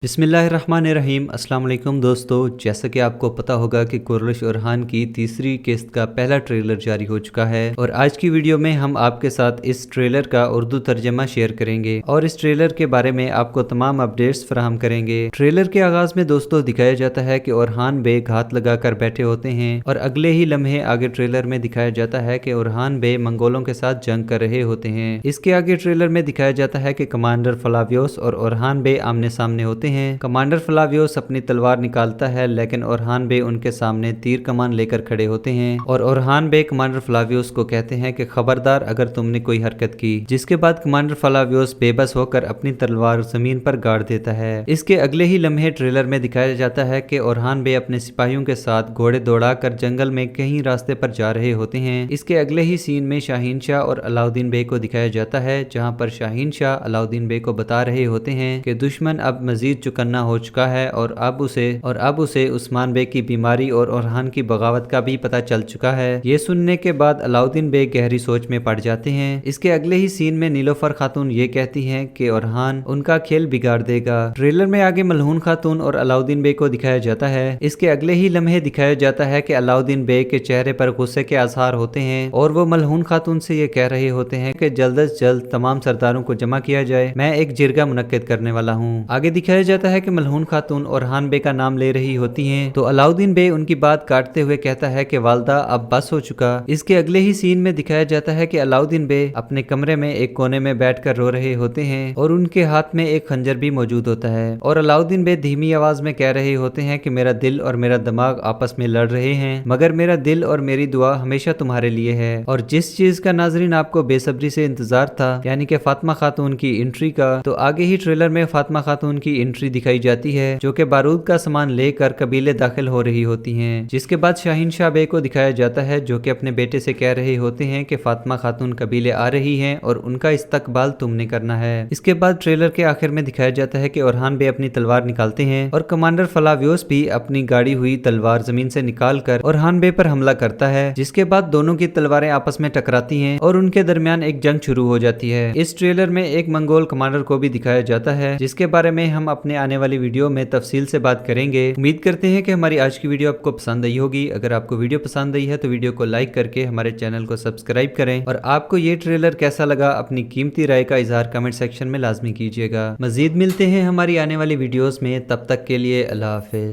बिस्मिल्लाहिर्रहमानिर्रहीम। अस्सलाम वालेकुम दोस्तों, जैसा कि आपको पता होगा कि कुर्रश ओरहान की तीसरी किस्त का पहला ट्रेलर जारी हो चुका है और आज की वीडियो में हम आपके साथ इस ट्रेलर का उर्दू तर्जमा शेयर करेंगे और इस ट्रेलर के बारे में आपको तमाम अपडेट्स फराहम करेंगे। ट्रेलर के आगाज में दोस्तों दिखाया जाता है कि ओरहान बे घात लगा कर बैठे होते हैं और अगले ही लम्हे आगे ट्रेलर में दिखाया जाता है कि ओरहान बे मंगोलों के साथ जंग कर रहे होते हैं। इसके आगे ट्रेलर में दिखाया जाता है कि कमांडर फलावियोस और ओरहान बे आमने सामने होते हैं। कमांडर फलावियोस अपनी तलवार निकालता है लेकिन ओरहान बे उनके सामने तीर कमान लेकर खड़े होते हैं और ओरहान बे कमांडर फलावियोस को कहते हैं कि खबरदार अगर तुमने कोई हरकत की, जिसके बाद कमांडर फलावियोस बेबस होकर अपनी तलवार जमीन पर गाड़ देता है। इसके अगले ही लम्हे ट्रेलर में दिखाया जाता है कि ओरहान बे अपने सिपाहियों के साथ घोड़े दौड़ाकर जंगल में कहीं रास्ते पर जा रहे होते हैं। इसके अगले ही सीन में शाहीन शाह और अलाउद्दीन बे को दिखाया जाता है, जहां पर शाहीन शाह अलाउद्दीन बे को बता रहे होते हैं कि दुश्मन अब मजीद चुकन्ना हो चुका है और अब उसे उस्मान बे की बीमारी और ओरहान की बगावत का भी पता चल चुका है। ये सुनने के बाद अलाउद्दीन बे गहरी सोच में पड़ जाते हैं। इसके अगले ही सीन में नीलोफर खातून ये कहती हैं कि ओरहान उनका खेल बिगाड़ देगा। ट्रेलर में आगे मलहून खातून और अलाउद्दीन बे को दिखाया जाता है। इसके अगले ही लम्हे दिखाया जाता है कि अलाउद्दीन बे के चेहरे पर गुस्से के आसार होते हैं और वो मलहून खातून से ये कह रहे होते हैं कि जल्द अज जल्द तमाम सरदारों को जमा किया जाए, मैं एक जिरगा मुनक्किद करने वाला हूँ। आगे दिखाया जाता है कि मलहून खातून ओरहान बे का नाम ले रही होती हैं तो अलाउद्दीन बे उनकी बात काटते हुए कहता है कि वालदा अब बस हो चुका। इसके अगले ही सीन में दिखाया जाता है कि अलाउद्दीन बे अपने कमरे में एक कोने में बैठकर रो रहे होते हैं और उनके हाथ में एक खंजर भी मौजूद होता है और अलाउद्दीन बे धीमी आवाज में कह रहे होते हैं कि मेरा दिल और मेरा दिमाग आपस में लड़ रहे हैं, मगर मेरा दिल और मेरी दुआ हमेशा तुम्हारे लिए है। और जिस चीज का नाजरीन आपको बेसब्री से इंतजार था, यानी कि फातिमा खातून की एंट्री का, तो आगे ही ट्रेलर में फातिमा खातून की एंट्री दिखाई जाती है जो कि बारूद का सामान लेकर कबीले दाखिल हो रही होती हैं। जिसके बाद शाहीन शाह बे को दिखाया जाता है जो कि अपने बेटे से कह रहे होते हैं कि फातिमा खातून कबीले आ रही हैं और उनका इस्तकबाल तुमने करना है। इसके बाद ट्रेलर के आखिर में दिखाया जाता है कि ओरहान बे अपनी तलवार निकालते हैं और कमांडर फलावियोस भी अपनी गाड़ी हुई तलवार जमीन से निकालकर ओरहान बे पर हमला करता है, जिसके बाद दोनों की तलवारें आपस में टकराती हैं और उनके दरमियान एक जंग शुरू हो जाती है। इस ट्रेलर में एक मंगोल कमांडर को भी दिखाया जाता है, जिसके बारे में हम अपने आने वाली वीडियो में तफसील से बात करेंगे। उम्मीद करते हैं कि हमारी आज की वीडियो आपको पसंद आई होगी। अगर आपको वीडियो पसंद आई है तो वीडियो को लाइक करके हमारे चैनल को सब्सक्राइब करें और आपको ये ट्रेलर कैसा लगा अपनी कीमती राय का इजहार कमेंट सेक्शन में लाजमी कीजिएगा। मजीद मिलते हैं हमारी आने वाली वीडियोस में, तब तक के लिए अल्लाह हाफिज।